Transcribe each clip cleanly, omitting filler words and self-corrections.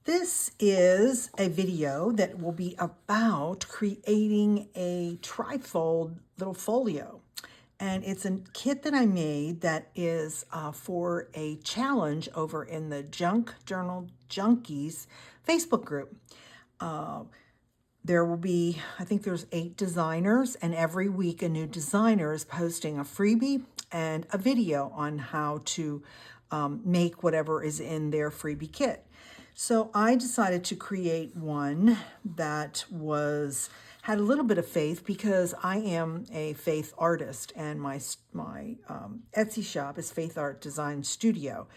This is a video that will be about creating a trifold little folio. And it's a kit that I made that is for a challenge over in the Junkies Facebook group. There will be, I think there's 8 designers, and every week a new designer is posting a freebie and a video on how to make whatever is in their freebie kit. So I decided to create one that had a little bit of faith, because I am a faith artist, and my Etsy shop is Faithart Design Studio.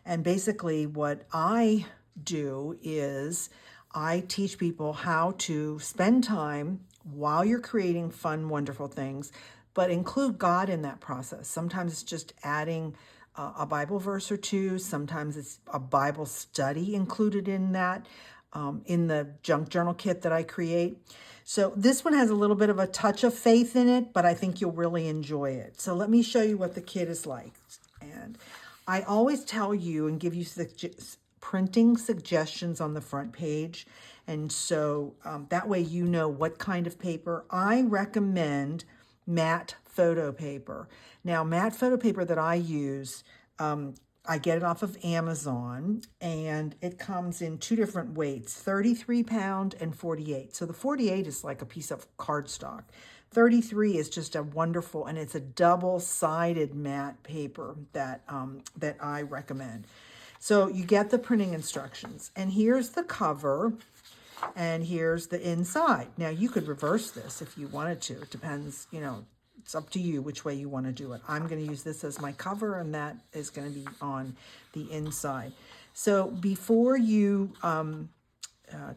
And basically what I do is I teach people how to spend time while you're creating fun, wonderful things, but include God in that process. Sometimes it's just adding a Bible verse or two. Sometimes it's a Bible study included in that, in the junk journal kit that I create. So this one has a little bit of a touch of faith in it, but I think you'll really enjoy it. So let me show you what the kit is like. And I always tell you and give you printing suggestions on the front page. And so that way you know what kind of paper. I recommend matte photo paper. Now, matte photo paper that I use, I get it off of Amazon, and it comes in 2 different weights, 33 pound and 48. So the 48 is like a piece of cardstock. 33 is just a wonderful, and it's a double-sided matte paper that I recommend. So you get the printing instructions, and here's the cover, and here's the inside. Now, you could reverse this if you wanted to. It depends, it's up to you which way you want to do it. I'm going to use this as my cover, and that is going to be on the inside. So before you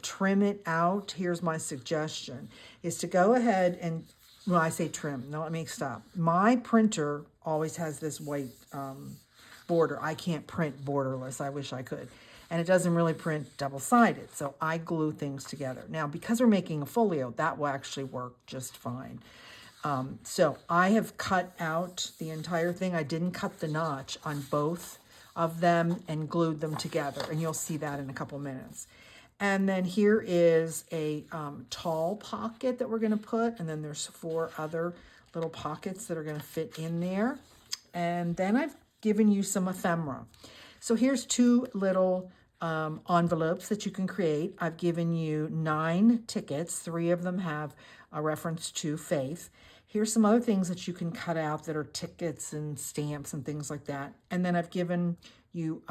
trim it out, here's my suggestion, is to go ahead and, well, I say trim. No, let me stop. My printer always has this white border. I can't print borderless. I wish I could. And it doesn't really print double-sided, so I glue things together. Now, because we're making a folio, that will actually work just fine. So I have cut out the entire thing. I didn't cut the notch on both of them and glued them together, and you'll see that in a couple minutes. And then here is a tall pocket that we're going to put, and then there's 4 other little pockets that are going to fit in there. And then I've given you some ephemera. So here's 2 little envelopes that you can create. I've given you 9 tickets. 3 of them have a reference to faith. Here's some other things that you can cut out that are tickets and stamps and things like that. And then I've given you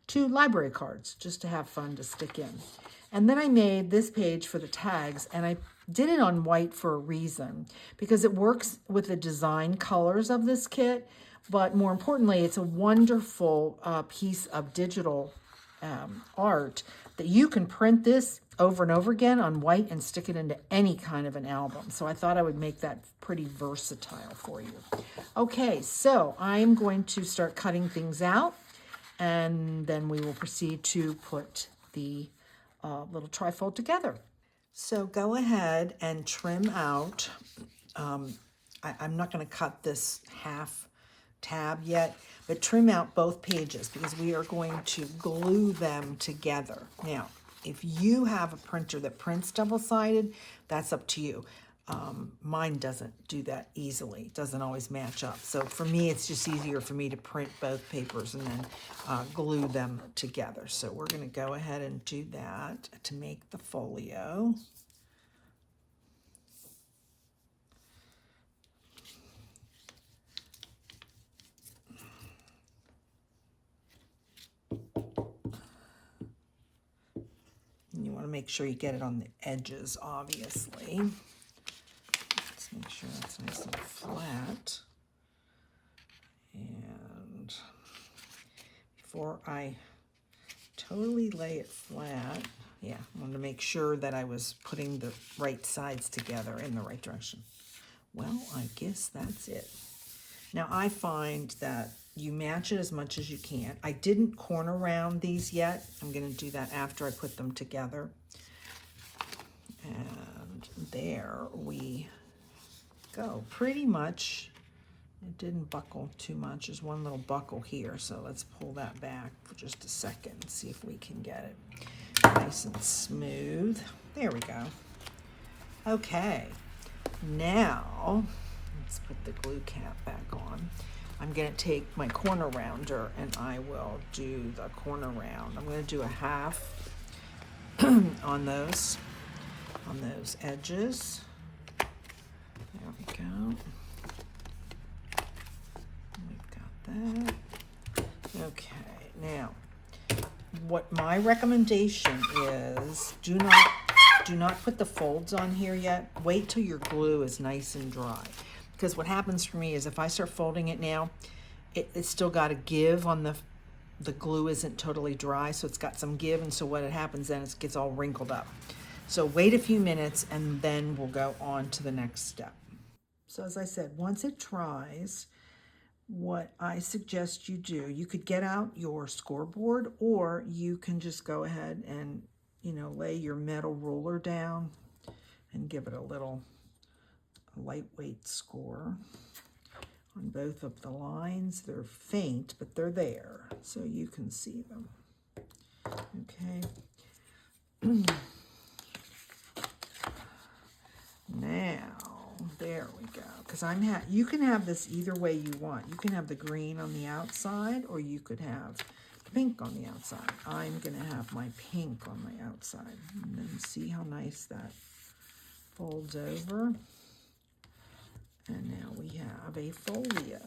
2 library cards just to have fun to stick in. And then I made this page for the tags, and I did it on white for a reason, because it works with the design colors of this kit. But more importantly, it's a wonderful piece of digital art that you can print this over and over again on white and stick it into any kind of an album. So I thought I would make that pretty versatile for you. Okay, so I'm going to start cutting things out, and then we will proceed to put the little trifold together. So go ahead and trim out. I'm not going to cut this half tab yet, but trim out both pages, because we are going to glue them together. Now, if you have a printer that prints double-sided, that's up to you. Mine doesn't do that easily. It doesn't always match up. So for me, it's just easier for me to print both papers and then glue them together. So we're going to go ahead and do that to make the folio. You want to make sure you get it on the edges, obviously. Let's make sure that's nice and flat. And before I totally lay it flat, I wanted to make sure that I was putting the right sides together in the right direction. Well, I guess that's it. Now, I find that you match it as much as you can. I didn't corner round these yet. I'm going to do that after I put them together. And there we go. Pretty much, it didn't buckle too much. There's one little buckle here, so let's pull that back for just a second and see if we can get it. nice and smooth. There we go. Okay, now let's put the glue cap back on. I'm going to take my corner rounder and I will do the corner round. I'm going to do a half on those edges. There we go. We've got that. Okay, now what my recommendation is, do not put the folds on here yet. Wait till your glue is nice and dry. Because what happens for me is if I start folding it now, it's still got to give on the glue isn't totally dry, so it's got some give, and so what happens then is it gets all wrinkled up. So wait a few minutes and then we'll go on to the next step. So as I said, once it dries, what I suggest you do, you could get out your scoreboard, or you can just go ahead and, lay your metal ruler down and give it a little lightweight score on both of the lines. They're faint, but they're there, so you can see them. Okay. Now, there we go. Because you can have this either way you want. You can have the green on the outside, or you could have pink on the outside. I'm going to have my pink on my outside. And then see how nice that folds over. And now we have a folio.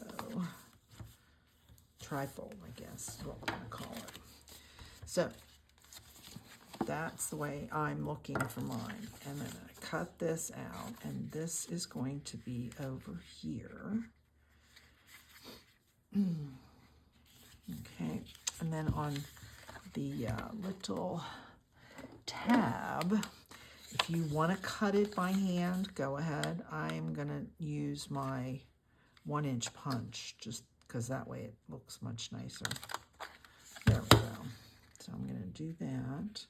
Trifold, I guess is what we're going to call it. So that's the way I'm looking for mine. And then I cut this out, and this is going to be over here. Okay, and then on the little tab, if you want to cut it by hand, go ahead. I'm going to use my 1-inch punch, just because that way it looks much nicer. There we go. So I'm going to do that.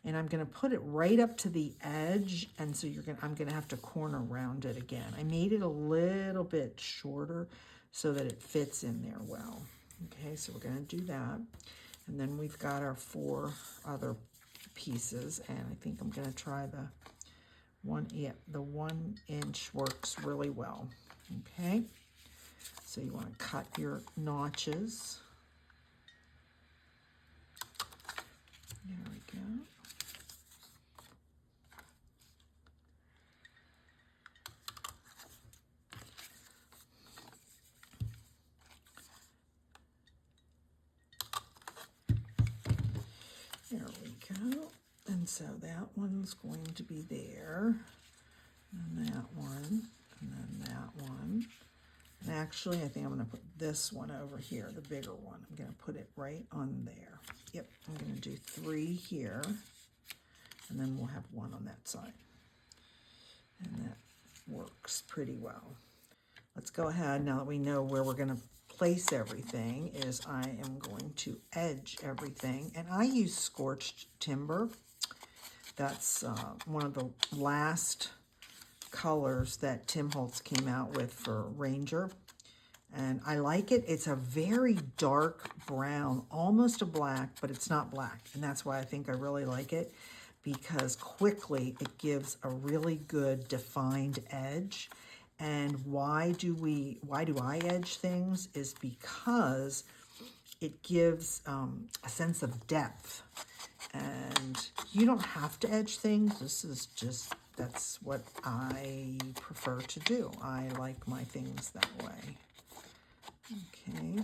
And I'm going to put it right up to the edge, and so I'm going to have to corner round it again. I made it a little bit shorter so that it fits in there well. Okay, so we're going to do that. And then we've got our 4 other pieces, and I think I'm going to try the 1-inch works really well. Okay, so you want to cut your notches. There we go. There we go. And so that one's going to be there, and that one, and then that one. And actually, I think I'm going to put this one over here, the bigger one. I'm going to put it right on there. Yep, I'm going to do 3 here, and then we'll have 1 on that side. And that works pretty well. Let's go ahead, now that we know where we're going to place everything, is I am going to edge everything. And I use scorched timber. That's one of the last colors that Tim Holtz came out with for Ranger. And I like it. It's a very dark brown, almost a black, but it's not black. And that's why I think I really like it, because quickly it gives a really good defined edge. And why do I edge things is because it gives a sense of depth. And you don't have to edge things. This is just, that's what I prefer to do. I like my things that way. Okay.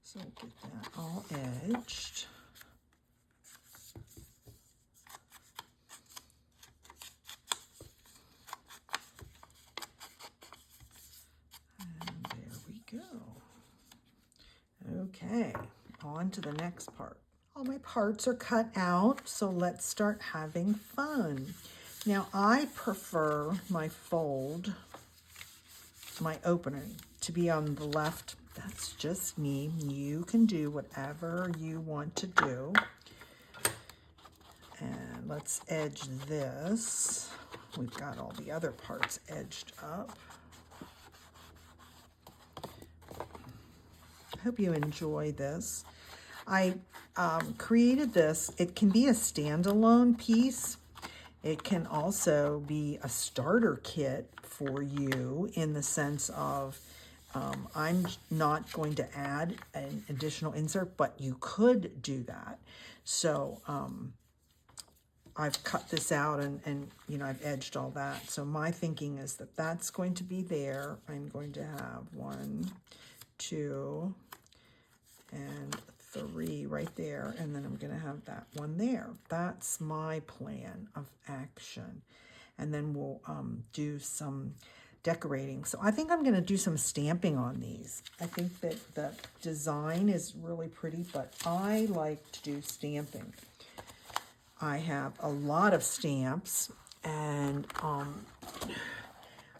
So get that all edged. Okay, on to the next part. All my parts are cut out, so let's start having fun. Now, I prefer my opening to be on the left. That's just me. You can do whatever you want to do. And let's edge this. We've got all the other parts edged up. I hope you enjoy this. I created this. It can be a standalone piece. It can also be a starter kit for you in the sense of I'm not going to add an additional insert, but you could do that. So I've cut this out and you know, I've edged all that. So my thinking is that that's going to be there. I'm going to have 1, 2, and 3 right there, and then I'm going to have that one there. That's my plan of action. And then we'll do some decorating. So I think I'm going to do some stamping on these. I think that the design is really pretty, but I like to do stamping. I have a lot of stamps, and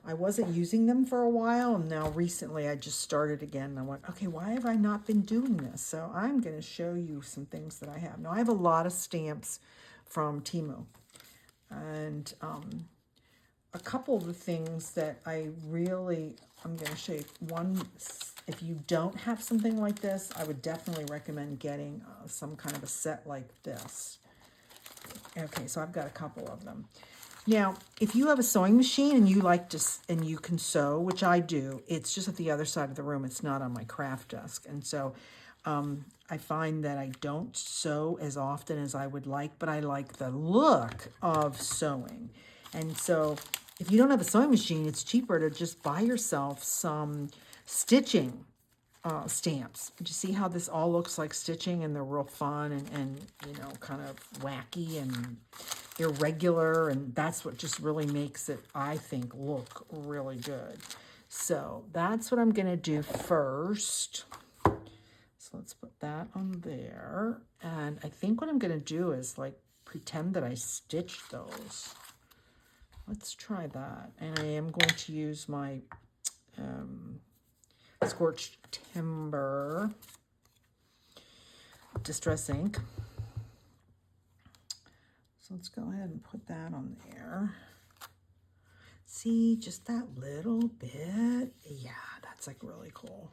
I wasn't using them for a while, and now recently I just started again, and I went, okay, why have I not been doing this? So I'm going to show you some things that I have. Now, I have a lot of stamps from Temu, and a couple of the things that I'm going to show you. One, if you don't have something like this, I would definitely recommend getting some kind of a set like this. Okay, so I've got a couple of them. Now, if you have a sewing machine and you like to, and you can sew, which I do, it's just at the other side of the room. It's not on my craft desk. And so I find that I don't sew as often as I would like, but I like the look of sewing. And so if you don't have a sewing machine, it's cheaper to just buy yourself some stitching stamps. Do you see how this all looks like stitching, and they're real fun and you know, kind of wacky and irregular, and that's what just really makes it, I think, look really good. So that's what I'm going to do first. So let's put that on there, and I think what I'm going to do is like pretend that I stitched those. Let's try that, and I am going to use my Scorched Timber Distress ink. So let's go ahead and put that on there. See, just that little bit. Yeah, that's like really cool.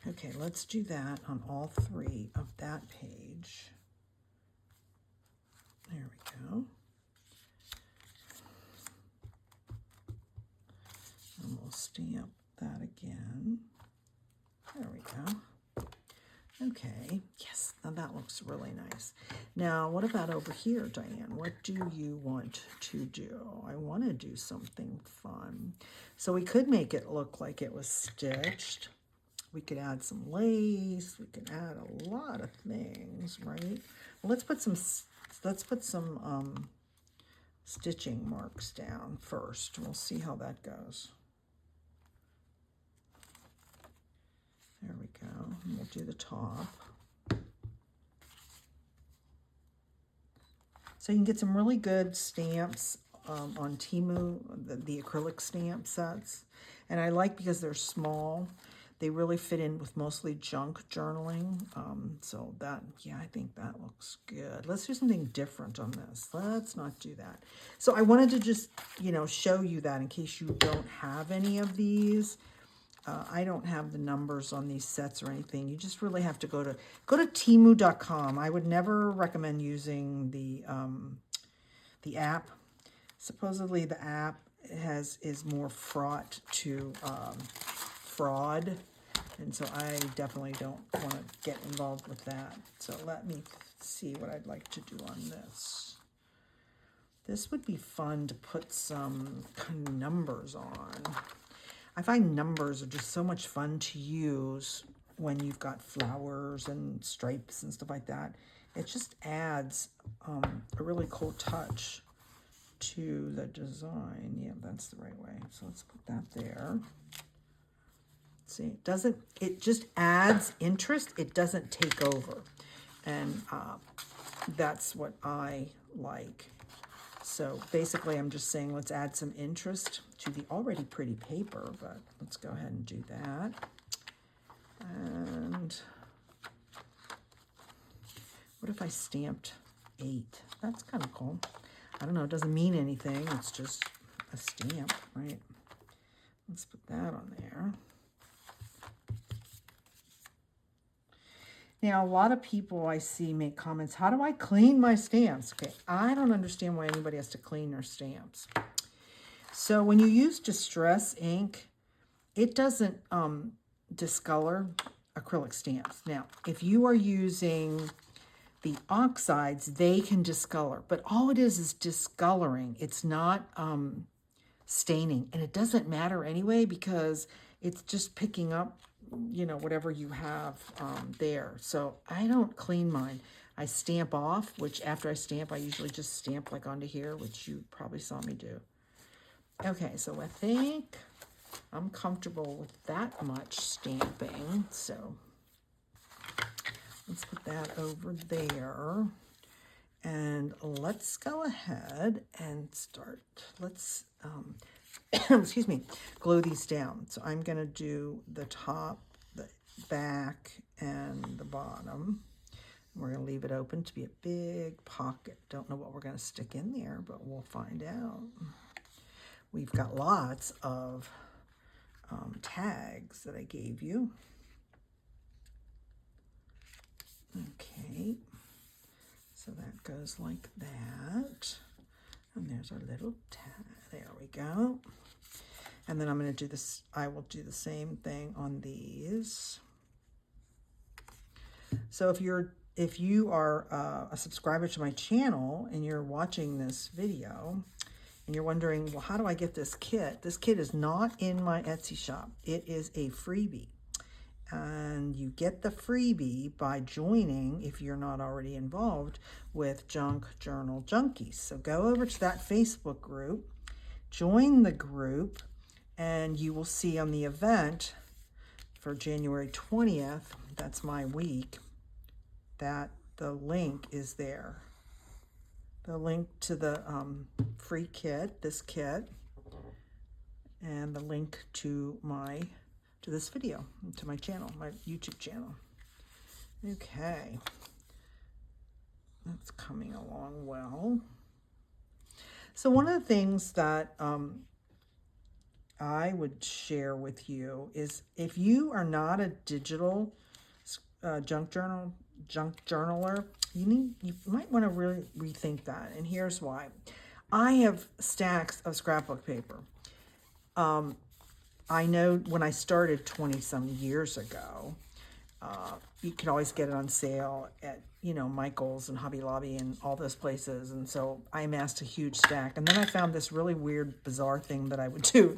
Okay, let's do that on all 3 of that page. There we go. And we'll stamp that again. There we go. Okay, yes, now that looks really nice. Now, what about over here, Diane? What do you want to do? I want to do something fun. So we could make it look like it was stitched. We could add some lace. We could add a lot of things, right? Well, let's put some stitching marks down first. We'll see how that goes. There we go. And we'll do the top. So you can get some really good stamps on Temu, the acrylic stamp sets. And I like, because they're small, they really fit in with mostly junk journaling. So that, yeah, I think that looks good. Let's do something different on this. Let's not do that. So I wanted to just, you know, show you that in case you don't have any of these. I don't have the numbers on these sets or anything. You just really have to go to Temu.com. I would never recommend using the app. Supposedly the app is more fraught to fraud, and so I definitely don't want to get involved with that. So let me see what I'd like to do on this. This would be fun to put some kind of numbers on. I find numbers are just so much fun to use when you've got flowers and stripes and stuff like that. It just adds a really cool touch to the design. Yeah, that's the right way. So let's put that there. See, it just adds interest. It doesn't take over. And that's what I like. So basically, I'm just saying, let's add some interest to the already pretty paper, but let's go ahead and do that. And what if I stamped 8? That's kind of cool. I don't know, it doesn't mean anything. It's just a stamp, right? Let's put that on there. Now, a lot of people I see make comments, how do I clean my stamps? Okay, I don't understand why anybody has to clean their stamps. So when you use distress ink, it doesn't discolor acrylic stamps. Now, if you are using the oxides, they can discolor, but all it is discoloring. It's not staining, and it doesn't matter anyway because it's just picking up, you know, whatever you have there. So I don't clean mine. I stamp off, which after I stamp, I usually just stamp like onto here, which you probably saw me do. Okay, so I think I'm comfortable with that much stamping. So let's put that over there. And let's go ahead and start. Let's, excuse me, glue these down. So I'm going to do the top, the back, and the bottom. We're going to leave it open to be a big pocket. Don't know what we're going to stick in there, but we'll find out. We've got lots of tags that I gave you. Okay. So that goes like that. And there's our little tag. There we go. And then I'm going to do this. I will do the same thing on these. So if you are a subscriber to my channel and you're watching this video and you're wondering, well, how do I get this kit? This kit is not in my Etsy shop. It is a freebie. And you get the freebie by joining, if you're not already involved, with Junk Journal Junkies. So go over to that Facebook group, join the group, and you will see on the event for January 20th, that's my week, that the link is there. The link to the free kit, this kit, and the link to this video, to my channel, my YouTube channel. Okay, that's coming along well. So one of the things that I would share with you is if you are not a digital junk journaler, you might want to really rethink that. And here's why. I have stacks of scrapbook paper. I know when I started 20-some years ago, you could always get it on sale at, you know, Michael's and Hobby Lobby and all those places. And so I amassed a huge stack. And then I found this really weird, bizarre thing that I would do.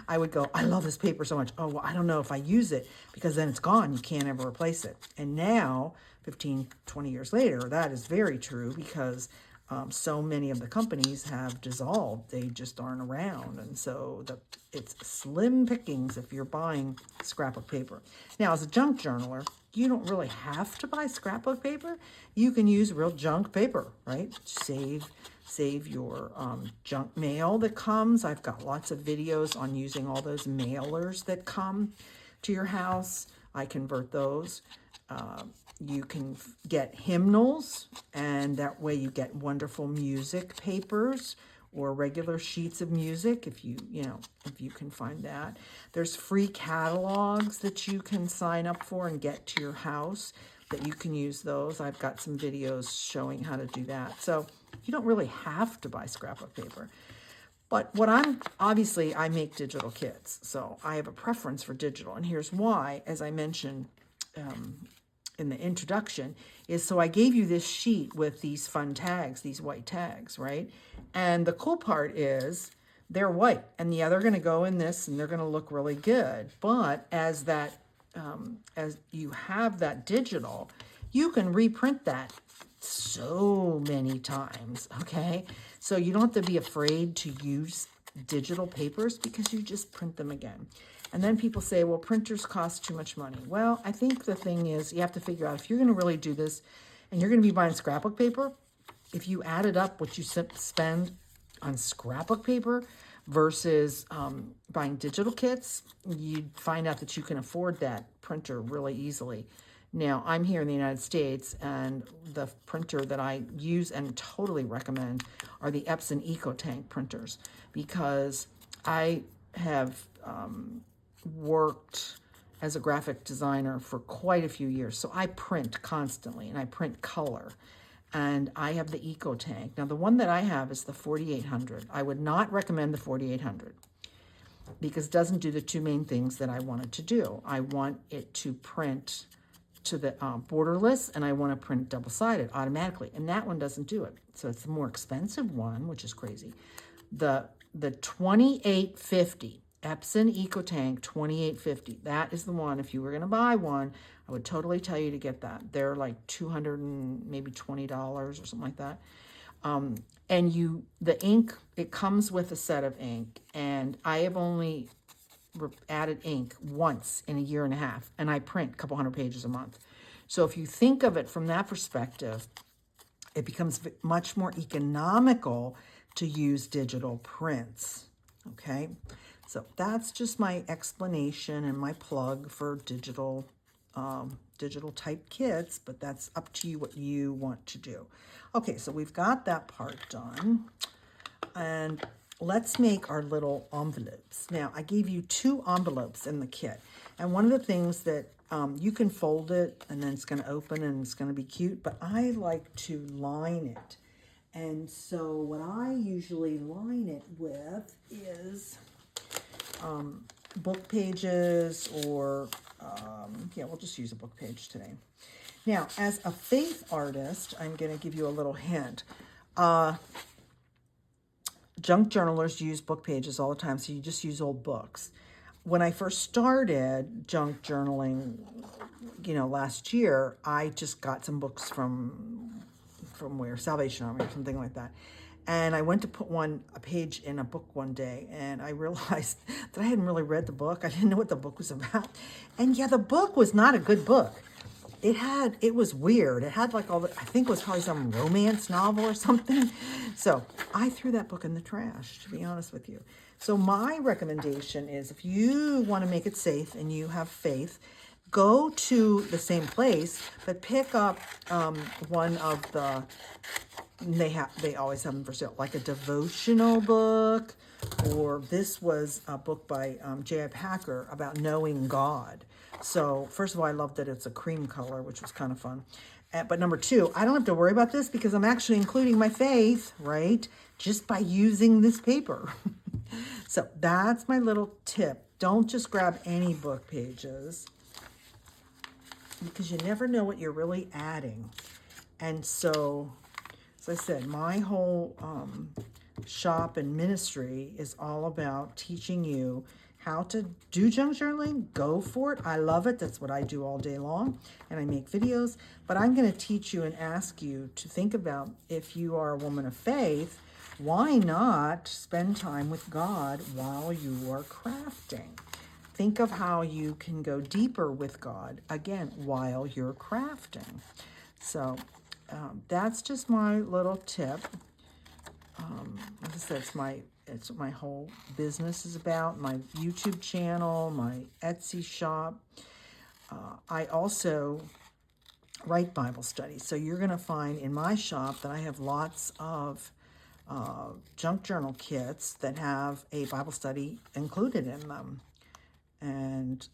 I would go, I love this paper so much. Oh, well, I don't know if I use it because then it's gone. You can't ever replace it. And now, 15, 20 years later, that is very true because so many of the companies have dissolved. They just aren't around. And so it's slim pickings if you're buying scrapbook paper. Now, as a junk journaler, you don't really have to buy scrapbook paper. You can use real junk paper, right? Save your junk mail that comes. I've got lots of videos on using all those mailers that come to your house. I convert those. You can get hymnals, and that way you get wonderful music papers or regular sheets of music if you can find that. There's free catalogs that you can sign up for and get to your house that you can use those. I've got some videos showing how to do that. So you don't really have to buy scrapbook paper. But obviously I make digital kits, so I have a preference for digital. And here's why, as I mentioned in the introduction, is so I gave you this sheet with these fun tags, these white tags, right? And the cool part is they're white, and yeah, they're going to go in this, and they're going to look really good. But as you have that digital, you can reprint that so many times, okay? So you don't have to be afraid to use digital papers because you just print them again. And then people say, well, printers cost too much money. Well, I think the thing is you have to figure out if you're going to really do this and you're going to be buying scrapbook paper, if you added up what you spend on scrapbook paper versus buying digital kits, you'd find out that you can afford that printer really easily. Now, I'm here in the United States, and the printer that I use and totally recommend are the Epson EcoTank printers, because I have worked as a graphic designer for quite a few years. So I print constantly, and I print color. And I have the Eco Tank. Now, the one that I have is the 4800. I would not recommend the 4800 because it doesn't do the two main things that I want it to do. I want it to print to the borderless, and I want to print double-sided automatically, and that one doesn't do it. So it's the more expensive one, which is crazy. The 2850 Epson Eco Tank 2850. That is the one. If you were going to buy one, I would totally tell you to get that. They're like $200 and maybe $20 or something like that. And the ink, it comes with a set of ink, and I have only added ink once in a year and a half, and I print a couple hundred pages a month. So if you think of it from that perspective, it becomes much more economical to use digital prints. Okay, so that's just my explanation and my plug for digital type kits, but that's up to you what you want to do. Okay, so we've got that part done, and let's make our little envelopes. Now, I gave you 2 envelopes in the kit, and one of the things that you can fold it, and then it's going to open, and it's going to be cute, but I like to line it. And so what I usually line it with is book pages, or yeah, we'll just use a book page today. Now, as a faith artist, I'm going to give you a little hint. Junk journalers use book pages all the time, so you just use old books. When I first started junk journaling, last year, I just got some books from where? Salvation Army or something like that. And I went to put a page in a book one day, and I realized that I hadn't really read the book. I didn't know what the book was about. And yeah, the book was not a good book. It was weird. It had like I think it was probably some romance novel or something. So I threw that book in the trash, to be honest with you. So my recommendation is, if you want to make it safe and you have faith, go to the same place, but pick up one of the, they always have them for sale, like a devotional book, or this was a book by J.I. Packer about knowing God. So first of all, I love that it's a cream color, which was kind of fun. But number 2, I don't have to worry about this because I'm actually including my faith, right? Just by using this paper. So that's my little tip. Don't just grab any book pages, because you never know what you're really adding. And so, as I said, my whole shop and ministry is all about teaching you how to do junk journaling. Go for it. I love it. That's what I do all day long, and I make videos. But I'm going to teach you and ask you to think about, if you are a woman of faith, why not spend time with God while you are crafting? Think of how you can go deeper with God, again, while you're crafting. So that's just my little tip. Like I said, it's what my whole business is about, my YouTube channel, my Etsy shop. I also write Bible studies. So you're going to find in my shop that I have lots of junk journal kits that have a Bible study included in them. And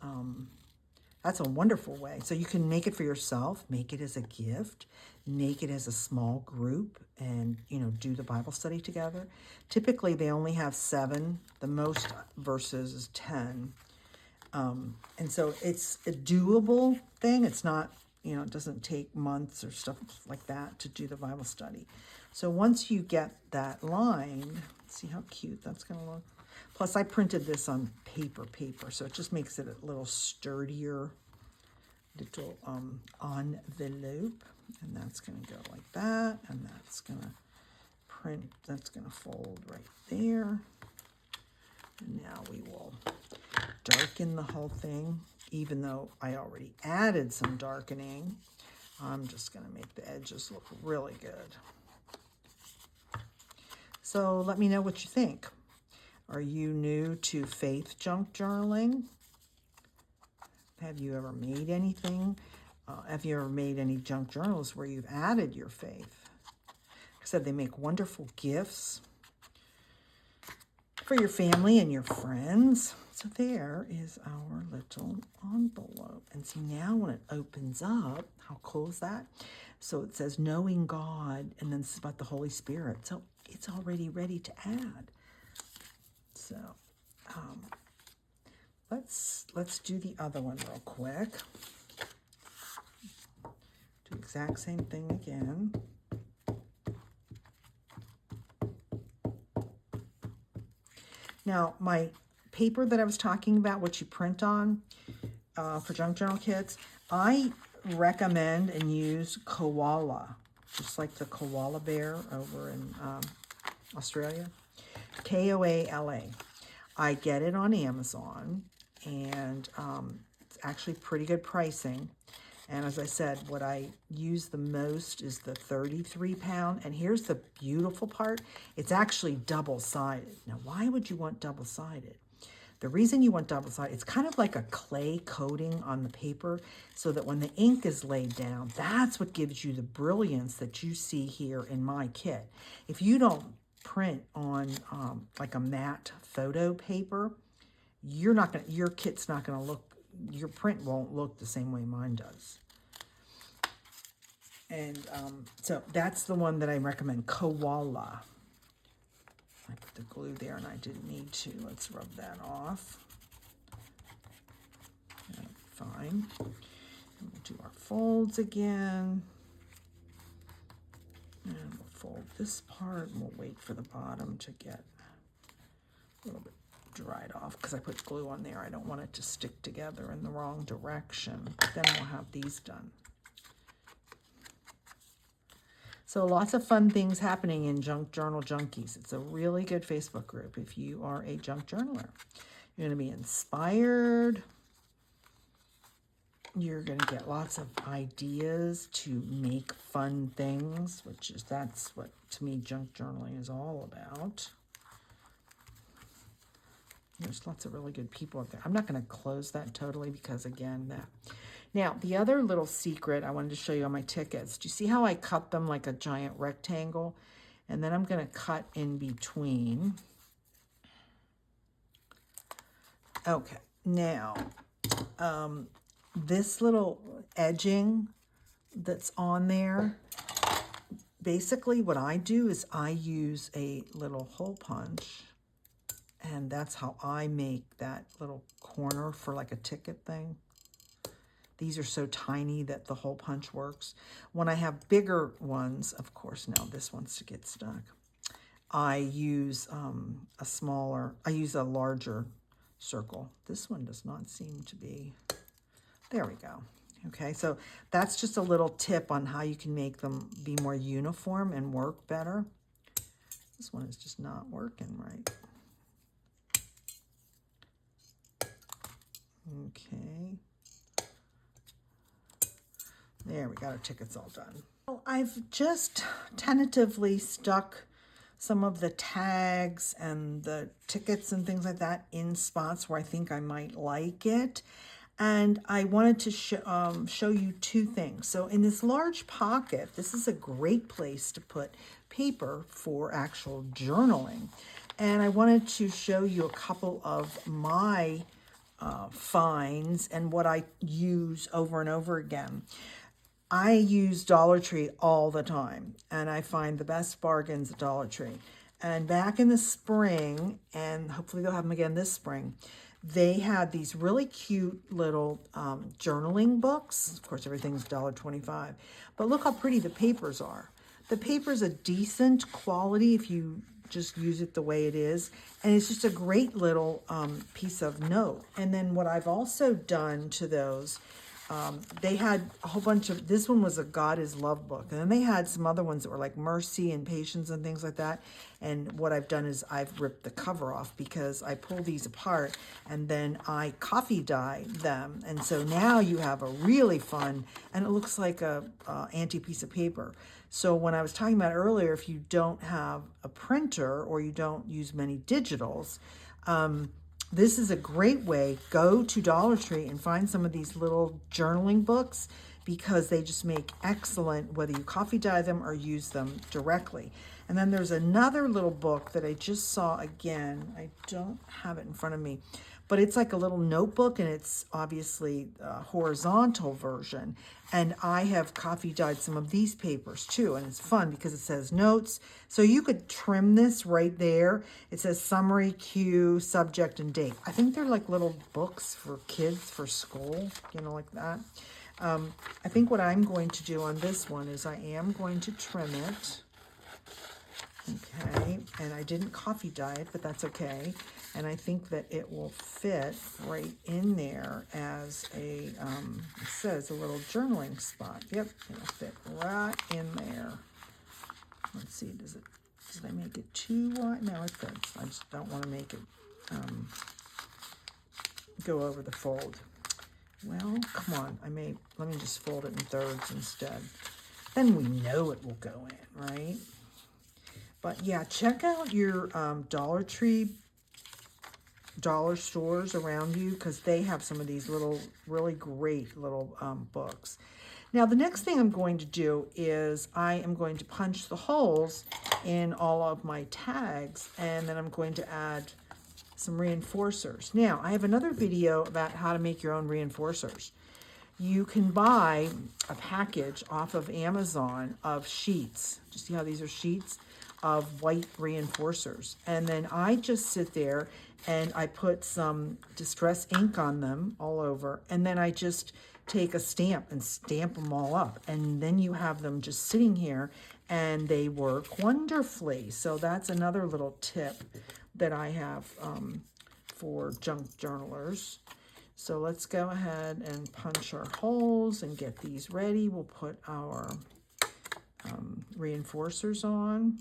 that's a wonderful way. So you can make it for yourself, make it as a gift, make it as a small group, and, do the Bible study together. Typically, they only have 7. The most verses is 10. And so it's a doable thing. It's not, it doesn't take months or stuff like that to do the Bible study. So once you get that lined, see how cute that's going to look. Plus, I printed this on paper, so it just makes it a little sturdier little envelope. And that's going to go like that, and that's going to print, that's going to fold right there. And now we will darken the whole thing, even though I already added some darkening. I'm just going to make the edges look really good. So let me know what you think. Are you new to faith junk journaling? Have you ever made anything? Have you ever made any junk journals where you've added your faith? Like I said, they make wonderful gifts for your family and your friends. So there is our little envelope. And see, now when it opens up, how cool is that? So it says knowing God, and then this is about the Holy Spirit. So it's already ready to add. So let's do the other one real quick. Do the exact same thing again. Now, my paper that I was talking about, what you print on for junk journal kits, I recommend and use koala, just like the koala bear over in Australia. Koala. I get it on Amazon, and it's actually pretty good pricing. And as I said, what I use the most is the 33 pound. And here's the beautiful part. It's actually double-sided. Now, why would you want double-sided? The reason you want double-sided, it's kind of like a clay coating on the paper so that when the ink is laid down, that's what gives you the brilliance that you see here in my kit. If you don't print on like a matte photo paper, your kit's not gonna look, your print won't look the same way mine does. And so that's the one that I recommend, koala. I put the glue there and I didn't need to. Let's rub that off. Okay, fine. And we'll do our folds again. And we'll fold this part and we'll wait for the bottom to get a little bit dried off because I put glue on there. I don't want it to stick together in the wrong direction. Then we'll have these done. So lots of fun things happening in Junk Journal Junkies. It's a really good Facebook group if you are a junk journaler. You're going to be inspired. You're going to get lots of ideas to make fun things, that's what, to me, junk journaling is all about. There's lots of really good people out there. I'm not going to close that totally because, again, that. Now, the other little secret I wanted to show you on my tickets. Do you see how I cut them like a giant rectangle? And then I'm going to cut in between. Okay, now, this little edging that's on there, basically what I do is I use a little hole punch. And that's how I make that little corner for like a ticket thing. These are so tiny that the hole punch works. When I have bigger ones, of course, now this wants to get stuck. I use I use a larger circle. This one does not seem to be, there we go. Okay, so that's just a little tip on how you can make them be more uniform and work better. This one is just not working right. Okay. There, we got our tickets all done. Well, I've just tentatively stuck some of the tags and the tickets and things like that in spots where I think I might like it. And I wanted to show you two things. So in this large pocket, this is a great place to put paper for actual journaling. And I wanted to show you a couple of my finds and what I use over and over again. I use Dollar Tree all the time, and I find the best bargains at Dollar Tree. And back in the spring, and hopefully they'll have them again this spring, they had these really cute little journaling books. Of course, everything's $1.25. But look how pretty the papers are. The paper's a decent quality if you just use it the way it is. And it's just a great little piece of note. And then what I've also done to those, they had a whole bunch of, this one was a God is Love book. And then they had some other ones that were like mercy and patience and things like that. And what I've done is I've ripped the cover off because I pull these apart and then I coffee dye them. And so now you have a really fun, and it looks like a antique piece of paper. So when I was talking about earlier, if you don't have a printer or you don't use many digitals, this is a great way. Go to Dollar Tree and find some of these little journaling books because they just make excellent, whether you coffee dye them or use them directly. And then there's another little book that I just saw again. I don't have it in front of me, but it's like a little notebook, and it's obviously a horizontal version. And I have coffee dyed some of these papers too, and it's fun because it says notes. So you could trim this right there. It says summary, cue, subject, and date. I think they're like little books for kids for school, you know, like that. I think what I'm going to do on this one is I am going to trim it. Okay, and I didn't coffee dye it, but that's okay. And I think that it will fit right in there as a, it says a little journaling spot. Yep, it'll fit right in there. Let's see, did I make it too wide? No, it fits. I just don't want to make it go over the fold. Well, come on, let me just fold it in thirds instead. Then we know it will go in, right? But yeah, check out your Dollar Tree, dollar stores around you, because they have some of these little, really great little books. Now, the next thing I'm going to do is I am going to punch the holes in all of my tags, and then I'm going to add some reinforcers. Now, I have another video about how to make your own reinforcers. You can buy a package off of Amazon of sheets. Do you see how these are sheets of white reinforcers? And then I just sit there and I put some distress ink on them all over, and then I just take a stamp and stamp them all up, and then you have them just sitting here and they work wonderfully. So that's another little tip that I have for junk journalers. So let's go ahead and punch our holes and get these ready. We'll put our reinforcers on.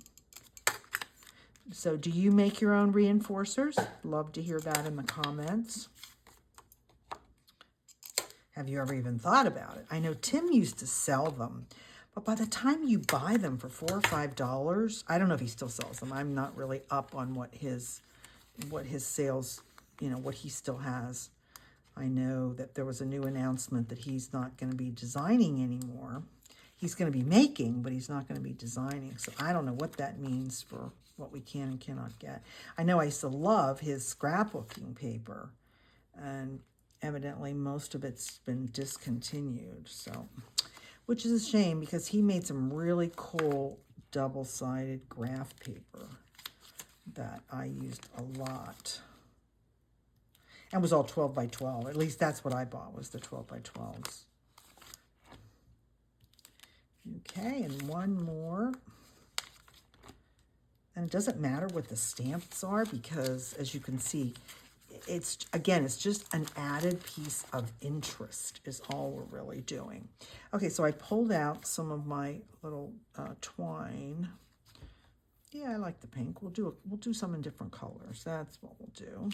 So do you make your own reinforcers? Love to hear that in the comments. Have you ever even thought about it? I know Tim used to sell them, but by the time you buy them for $4 or $5, I don't know if he still sells them. I'm not really up on what his sales, you know, what he still has. I know that there was a new announcement that he's not going to be designing anymore. He's going to be making, but he's not going to be designing. So I don't know what that means for what we can and cannot get. I know I used to love his scrapbooking paper, and evidently most of it's been discontinued. So, which is a shame, because he made some really cool double-sided graph paper that I used a lot. And was all 12 by 12. At least that's what I bought, was the 12 by 12s. Okay, and one more. And it doesn't matter what the stamps are, because as you can see, it's just an added piece of interest is all we're really doing. Okay, so I pulled out some of my little twine. Yeah, I like the pink. We'll do some in different colors. That's what we'll do.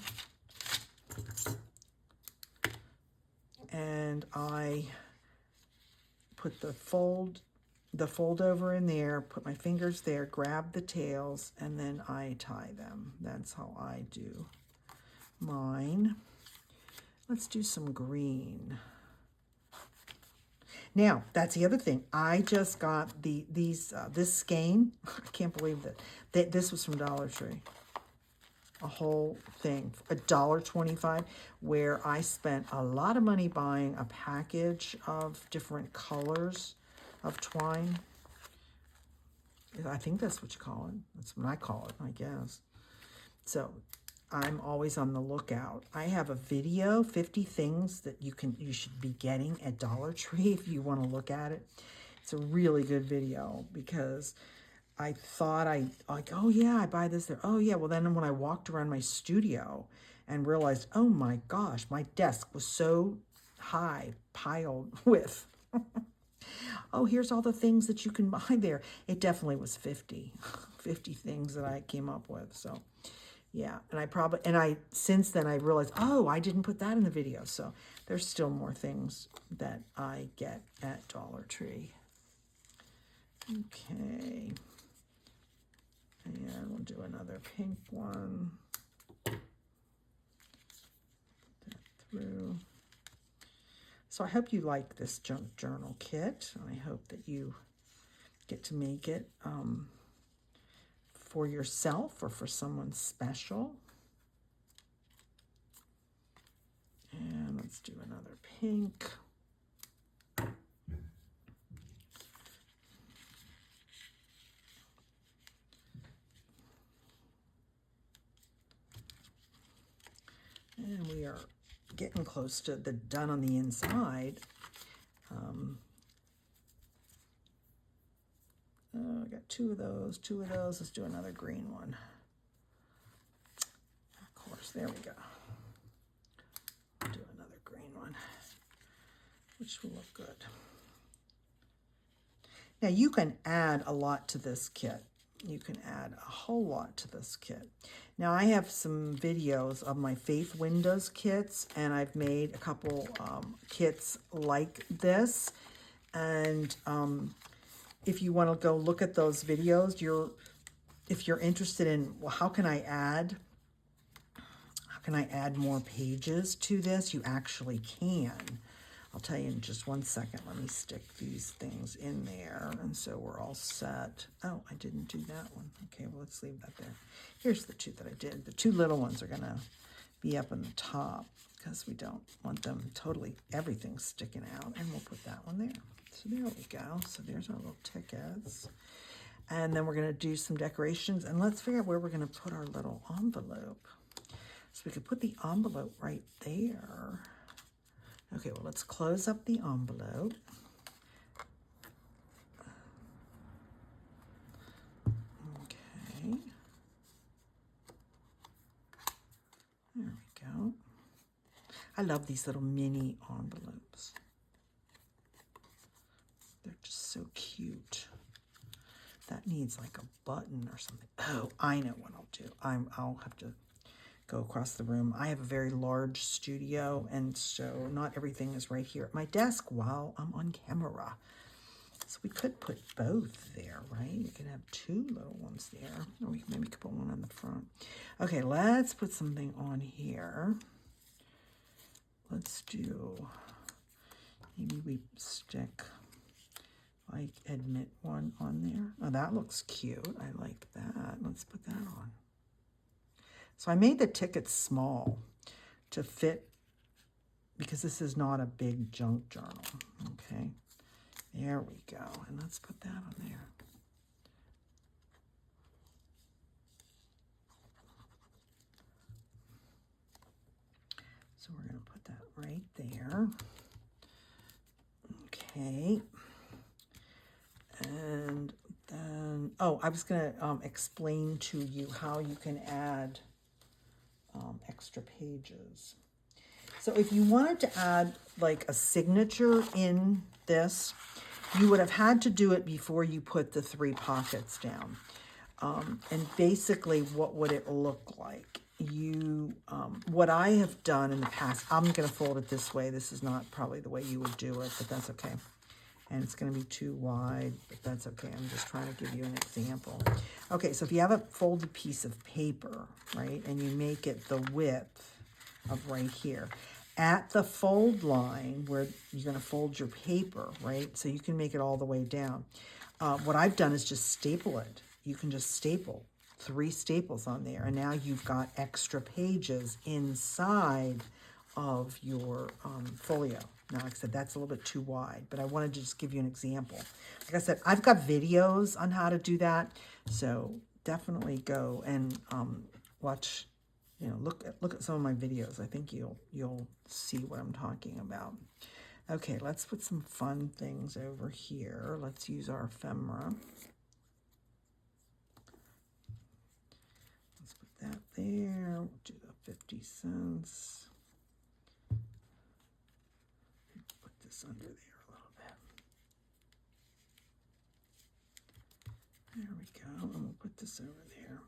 And I put the fold over in there, put my fingers there, grab the tails, and then I tie them. That's how I do mine. Let's do some green. Now, that's the other thing. I just got this skein. I can't believe that this was from Dollar Tree. A whole thing, $1.25, where I spent a lot of money buying a package of different colors of twine. I think that's what you call it. That's what I call it, I guess. So I'm always on the lookout. I have a video, 50 things that you should be getting at Dollar Tree if you want to look at it. It's a really good video, because I thought oh yeah, I buy this there. Oh yeah, well then when I walked around my studio and realized, oh my gosh, my desk was so high piled with, oh, here's all the things that you can buy there. It definitely was 50 things that I came up with. So yeah, and since then I realized, oh, I didn't put that in the video. So there's still more things that I get at Dollar Tree. Okay. And we'll do another pink one. Put that through. So I hope you like this junk journal kit. I hope that you get to make it for yourself or for someone special. And let's do another pink. And we are getting close to the done on the inside. I got two of those. Let's do another green one. Of course, there we go. Do another green one, which will look good. Now you can add a lot to this kit. You can add a whole lot to this kit. Now I have some videos of my Faith Windows kits, and I've made a couple kits like this. And if you want to go look at those videos, if you're interested in, well, how can I add more pages to this? You actually can. I'll tell you in just one second. Let me stick these things in there. And so we're all set. Oh, I didn't do that one. Okay, well, let's leave that there. Here's the two that I did. The two little ones are going to be up on the top because we don't want them totally, everything sticking out. And we'll put that one there. So there we go. So there's our little tickets. And then we're going to do some decorations. And let's figure out where we're going to put our little envelope. So we could put the envelope right there. Okay, well, let's close up the envelope. Okay. There we go. I love these little mini envelopes. They're just so cute. That needs like a button or something. Oh, I know what I'll do. I'll have to go across the room. I have a very large studio, and so not everything is right here at my desk while I'm on camera. So we could put both there, right? We could have two little ones there. Or we maybe could put one on the front. Okay, let's put something on here. Let's do, maybe we stick like admit one on there. Oh, that looks cute. I like that. Let's put that on. So I made the tickets small to fit because this is not a big junk journal. Okay, there we go. And let's put that on there. So we're going to put that right there. Okay. And then, oh, I was going to explain to you how you can add extra pages. So if you wanted to add like a signature in this, you would have had to do it before you put the 3 pockets down. And basically, what would it look like? What I have done in the past, I'm going to fold it this way. This is not probably the way you would do it, but that's okay. And it's going to be too wide, but that's okay. I'm just trying to give you an example. Okay, so if you have a folded piece of paper, right, and you make it the width of right here, at the fold line where you're going to fold your paper, right, so you can make it all the way down. What I've done is just staple it. You can just staple 3 staples on there, and now you've got extra pages inside of your folio. Now, like I said, that's a little bit too wide, but I wanted to just give you an example. Like I said, I've got videos on how to do that, so definitely go and watch, look at some of my videos. I think you'll see what I'm talking about. Okay, let's put some fun things over here. Let's use our ephemera. Let's put that there. We'll do the 50 cents. Under there a little bit. There we go, and we'll put this over there.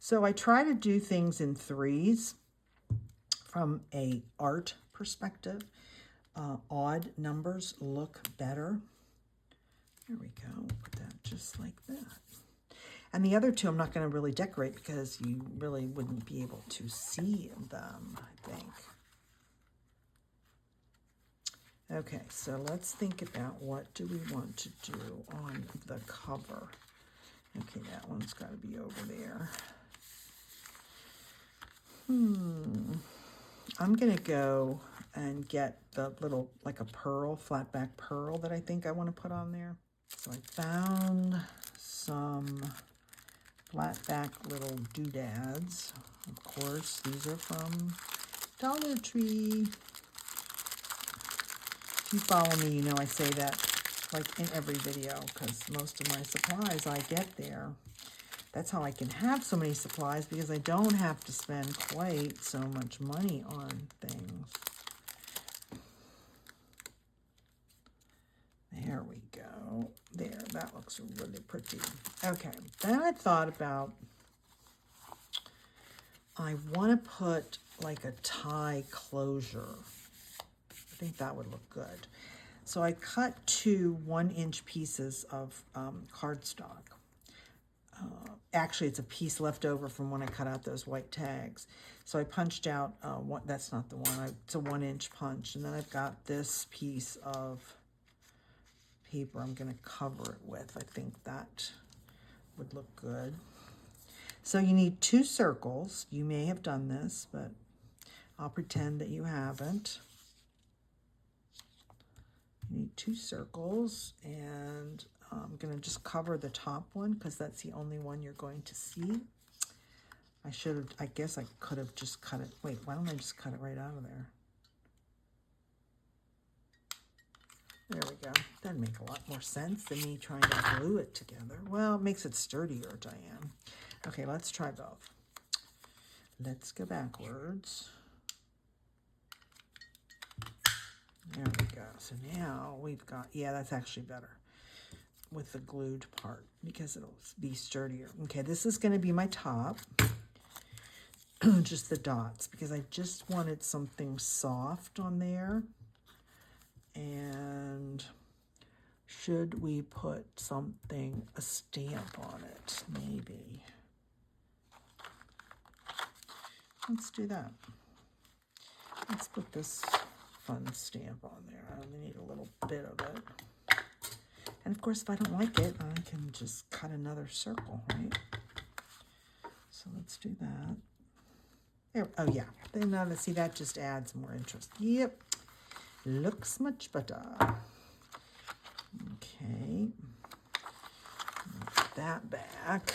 So I try to do things in 3s from a art perspective. Odd numbers look better. There we go, we'll put that just like that. And the other 2 I'm not going to really decorate because you really wouldn't be able to see them, I think. Okay, so let's think about what do we want to do on the cover. Okay, that one's got to be over there. I'm going to go and get the little, like a pearl, flat back pearl that I think I want to put on there. So I found some flat back little doodads. Of course, these are from Dollar Tree. If you follow me, you know I say that like in every video because most of my supplies I get there. That's how I can have so many supplies, because I don't have to spend quite so much money on things. There we go. There, that looks really pretty. Okay, then I thought about, I want to put like a tie closure. I think that would look good. So I cut 2 1-inch pieces of cardstock. Actually, it's a piece left over from when I cut out those white tags. So I punched out, that's not the one, it's a 1-inch punch. And then I've got this piece of paper I'm going to cover it with. I think that would look good. So you need 2 circles. You may have done this, but I'll pretend that you haven't. You need 2 circles, and I'm going to just cover the top one because that's the only one you're going to see. I guess I could have just cut it. Wait, why don't I just cut it right out of there? There we go. That'd make a lot more sense than me trying to glue it together. Well, it makes it sturdier, Diane. Okay, let's try both. Let's go backwards. There we go. So now we've got, yeah, that's actually better with the glued part because it'll be sturdier. Okay, this is going to be my top. Just the dots, because I just wanted something soft on there. And should we put something, a stamp on it? Maybe. Let's do that. Let's put this fun stamp on there. I only need a little bit of it. And of course, if I don't like it, I can just cut another circle, right? So let's do that. There, oh yeah, then now let's see, that just adds more interest. Yep, looks much better. Okay, put that back.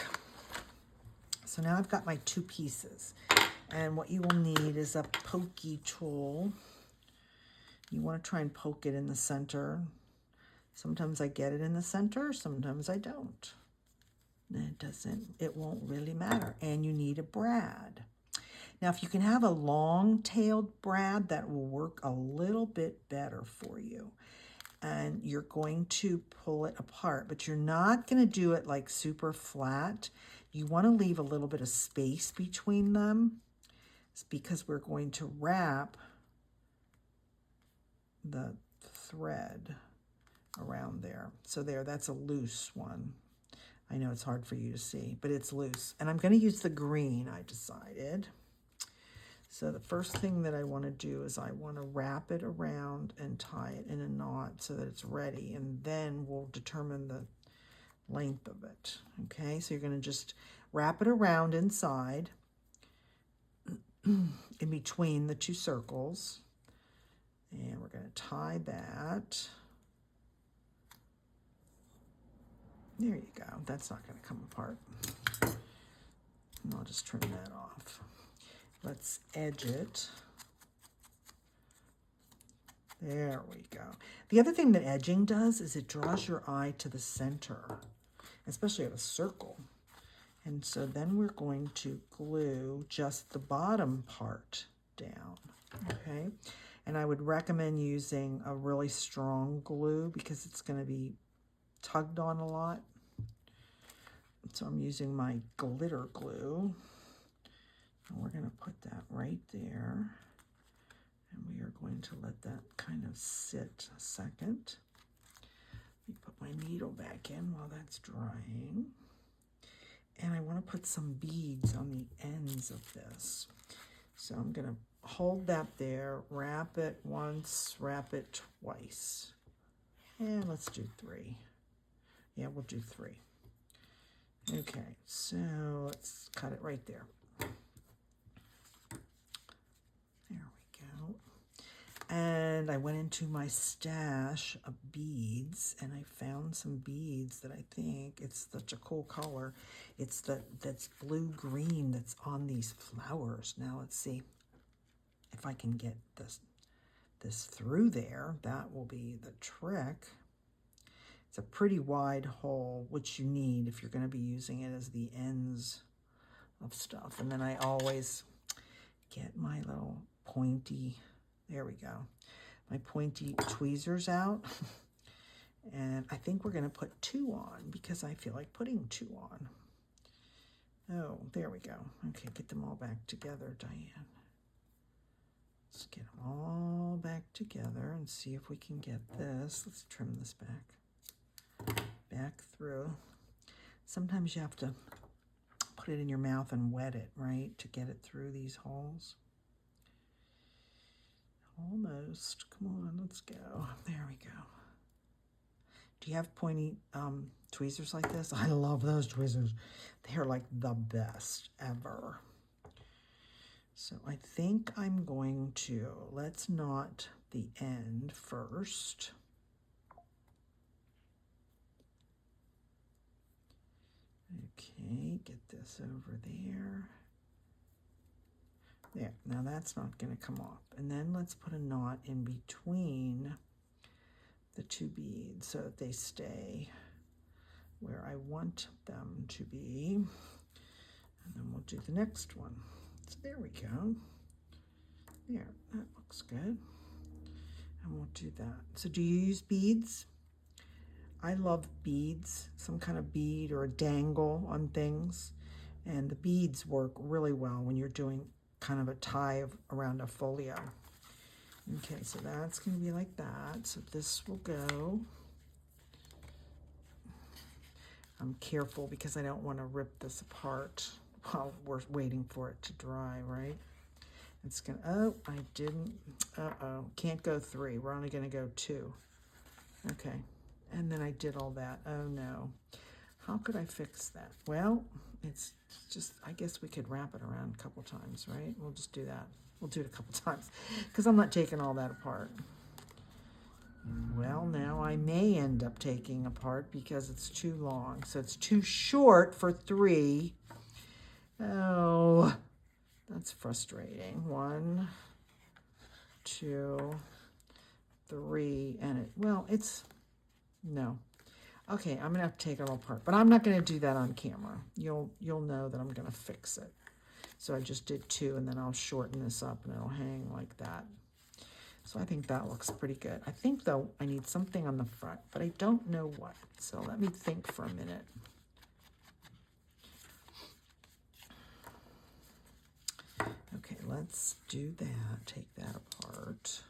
So now I've got my 2 pieces. And what you will need is a pokey tool. You want to try and poke it in the center. Sometimes I get it in the center, sometimes I don't. It won't really matter. And you need a brad. Now, if you can have a long-tailed brad, that will work a little bit better for you. And you're going to pull it apart, but you're not going to do it like super flat. You want to leave a little bit of space between them. It's because we're going to wrap the thread around there. So there, that's a loose one. I know it's hard for you to see, but it's loose. And I'm going to use the green, I decided. So the first thing that I want to do is I want to wrap it around and tie it in a knot so that it's ready. And then we'll determine the length of it. Okay, so you're going to just wrap it around inside in between the 2 circles. And we're going to tie that. There you go. That's not going to come apart. And I'll just trim that off. Let's edge it. There we go. The other thing that edging does is it draws your eye to the center, especially of a circle. And so then we're going to glue just the bottom part down, okay? And I would recommend using a really strong glue because it's going to be tugged on a lot. So I'm using my glitter glue. And we're going to put that right there. And we are going to let that kind of sit a second. Let me put my needle back in while that's drying. And I want to put some beads on the ends of this. So I'm going to hold that there, wrap it once, wrap it twice. And let's do 3. Yeah, we'll do 3. Okay, so let's cut it right there. There we go. And I went into my stash of beads, and I found some beads that I think, it's such a cool color. It's that's blue-green that's on these flowers. Now let's see if I can get this through there. That will be the trick. It's a pretty wide hole, which you need if you're going to be using it as the ends of stuff. And then I always get my little pointy, there we go, my pointy tweezers out. And I think we're going to put 2 on because I feel like putting 2 on. Oh, there we go. Okay, get them all back together, Diane. Let's get them all back together and see if we can get this. Let's trim this back through. Sometimes you have to put it in your mouth and wet it, right, to get it through these holes. Almost. Come on, let's go. There we go. Do you have pointy tweezers like this? I love those tweezers. They're like the best ever. So I think I'm going to, let's knot the end first. Okay, get this over there. There, now that's not going to come off. And then let's put a knot in between the 2 beads so that they stay where I want them to be. And then we'll do the next one. So there we go. There, that looks good. And we'll do that. So do you use beads? I love beads, some kind of bead or a dangle on things. And the beads work really well when you're doing kind of a tie around a folio. Okay, so that's going to be like that. So this will go. I'm careful because I don't want to rip this apart while we're waiting for it to dry, right? It's going to, oh, I didn't, uh-oh, can't go 3. We're only going to go 2. Okay, and then I did all that. Oh, no. How could I fix that? Well, it's just, I guess we could wrap it around a couple times, right? We'll just do that. We'll do it a couple times because I'm not taking all that apart. Well, now I may end up taking apart because it's too long. So it's too short for 3. Oh, that's frustrating. 1, 2, 3, and it, well, it's, no. Okay, I'm gonna have to take it all apart, but I'm not gonna do that on camera. You'll know that I'm gonna fix it. So I just did 2, and then I'll shorten this up and it'll hang like that. So I think that looks pretty good. I think though I need something on the front, but I don't know what. So let me think for a minute. Okay, let's do that. Take that apart.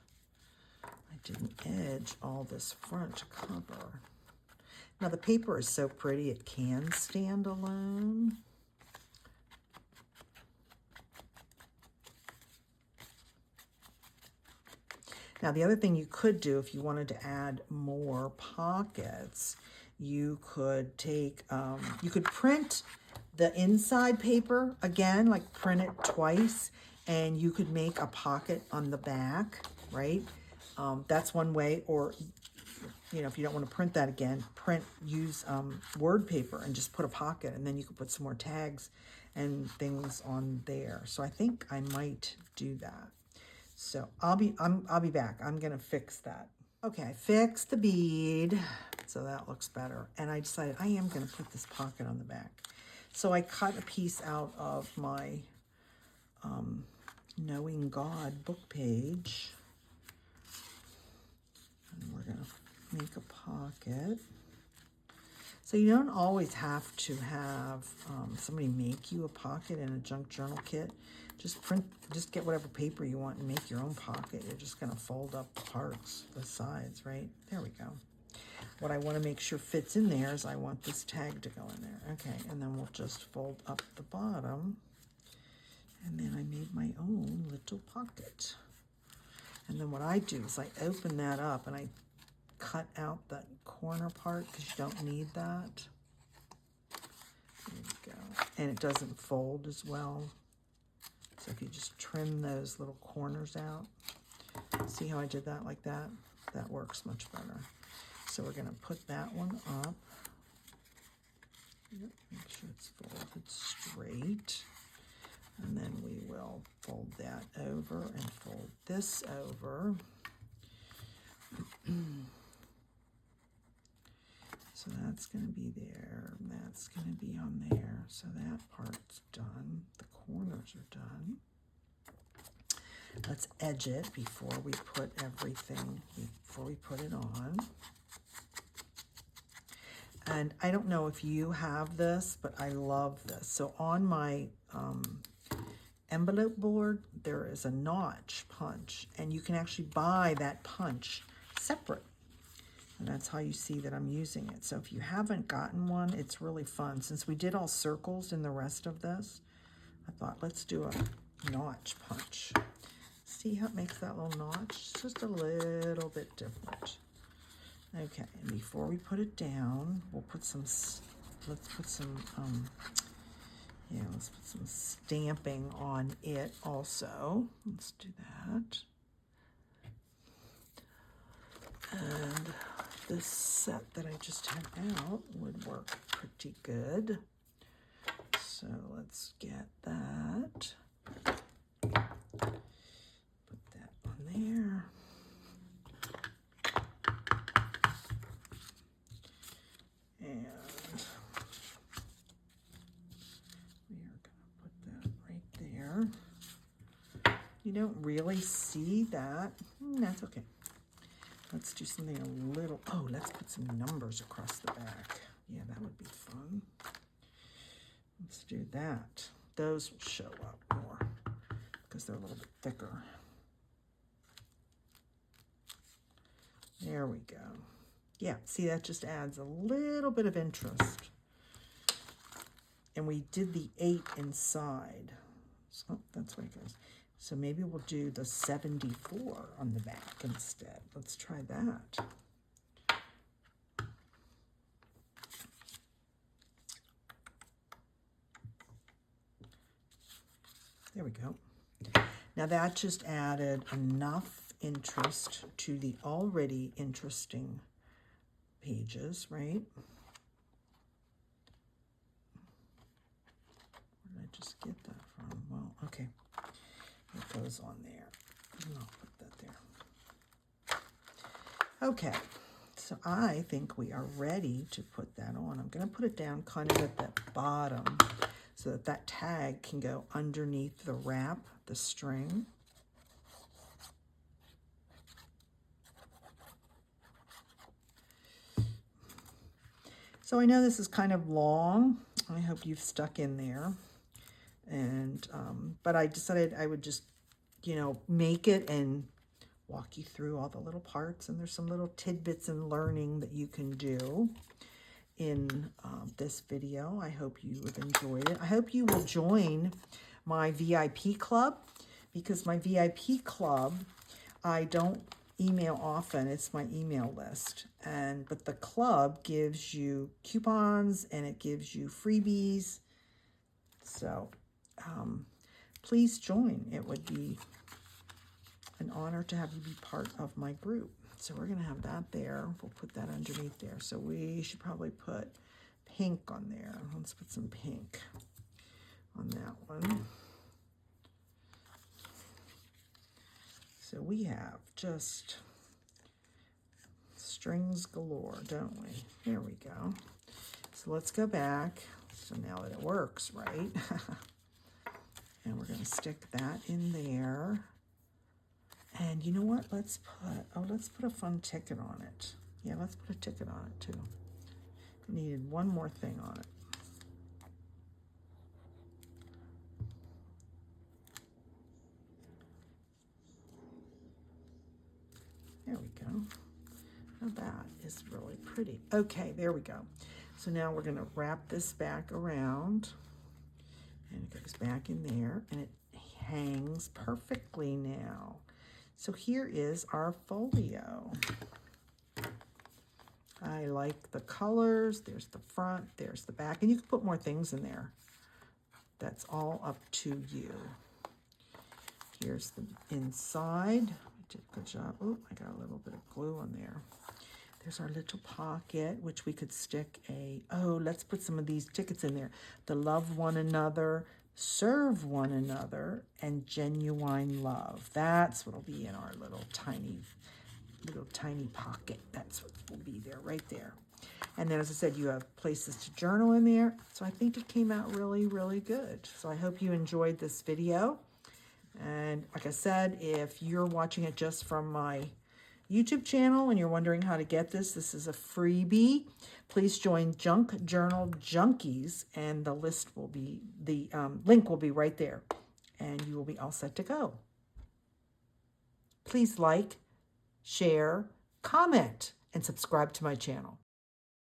I didn't edge all this front cover. Now the paper is so pretty, it can stand alone. Now the other thing you could do if you wanted to add more pockets, you could take, you could print the inside paper again, like print it twice, and you could make a pocket on the back, right? That's one way, or you know, if you don't want to print that again, use word paper and just put a pocket, and then you can put some more tags and things on there. So I think I might do that. So I'll be back. I'm gonna fix that. Okay, I fixed the bead, so that looks better. And I decided I am gonna put this pocket on the back. So I cut a piece out of my Knowing God book page, and we're gonna make a pocket. So you don't always have to have somebody make you a pocket in a junk journal kit. Just get whatever paper you want and make your own pocket. You're just gonna fold up the parts, the sides, right? There we go. What I wanna make sure fits in there is I want this tag to go in there. Okay, and then we'll just fold up the bottom. And then I made my own little pocket. And then what I do is I open that up and I cut out that corner part because you don't need that. There you go. And it doesn't fold as well. So if you just trim those little corners out. See how I did that like that? That works much better. So we're going to put that one up. Yep, make sure it's folded straight. And then we will fold that over and fold this over. So that's going to be there, and that's going to be on there. So that part's done. The corners are done. Let's edge it before we put everything, before we put it on. And I don't know if you have this, but I love this. So on my envelope board, there is a notch punch, and you can actually buy that punch separate. And that's how you see that I'm using it. So if you haven't gotten one, it's really fun. Since we did all circles in the rest of this, I thought, let's do a notch punch. See how it makes that little notch? It's just a little bit different. Okay, and before we put it down, we'll put some, let's put some stamping on it also. Let's do that. And this set that I just had out would work pretty good. So let's get that. Put that on there. And we are going to put that right there. You don't really see that. That's okay. Let's do something a little, oh, let's put some numbers across the back. Yeah, that would be fun. Let's do that. Those will show up more because they're a little bit thicker. There we go. Yeah, see, that just adds a little bit of interest. And we did the 8 inside. So that's where it goes. So maybe we'll do the 74 on the back instead. Let's try that. There we go. Now that just added enough interest to the already interesting pages, right? Where did I just get that from? Well, okay. It goes on there. I'll put that there. Okay, so I think we are ready to put that on. I'm going to put it down kind of at the bottom so that that tag can go underneath the wrap, the string. So I know this is kind of long. I hope you've stuck in there. And but I decided I would just, you know, make it and walk you through all the little parts. And there's some little tidbits and learning that you can do in this video. I hope you have enjoyed it. I hope you will join my VIP club, because my VIP club, I don't email often. It's my email list. But the club gives you coupons and it gives you freebies. So please join. It would be an honor to have you be part of my group. So we're going to have that there. We'll put that underneath there. So we should probably put pink on there. Let's put some pink on that one. So we have just strings galore, don't we? There we go. So let's go back. So now that it works, right? And we're going to stick that in there. And you know what? Let's put a fun ticket on it. Yeah, let's put a ticket on it too. Needed one more thing on it. There we go. Now that is really pretty. Okay, there we go. So now we're going to wrap this back around. And it goes back in there. And it hangs perfectly now. So here is our folio. I like the colors. There's the front, there's the back. And you can put more things in there. That's all up to you. Here's the inside. did a good job. Oh, I got a little bit of glue on there. There's our little pocket, which we could stick let's put some of these tickets in there. The love one another, serve one another, and genuine love. That's what'll be in our little tiny pocket. That's what will be there, right there. And then, as I said, you have places to journal in there. So I think it came out really, really good. So I hope you enjoyed this video. And like I said, if you're watching it just from my YouTube channel and you're wondering how to get this, this is a freebie. Please join Junk Journal Junkies, and the link will be right there, and you will be all set to go. Please like, share, comment, and subscribe to my channel.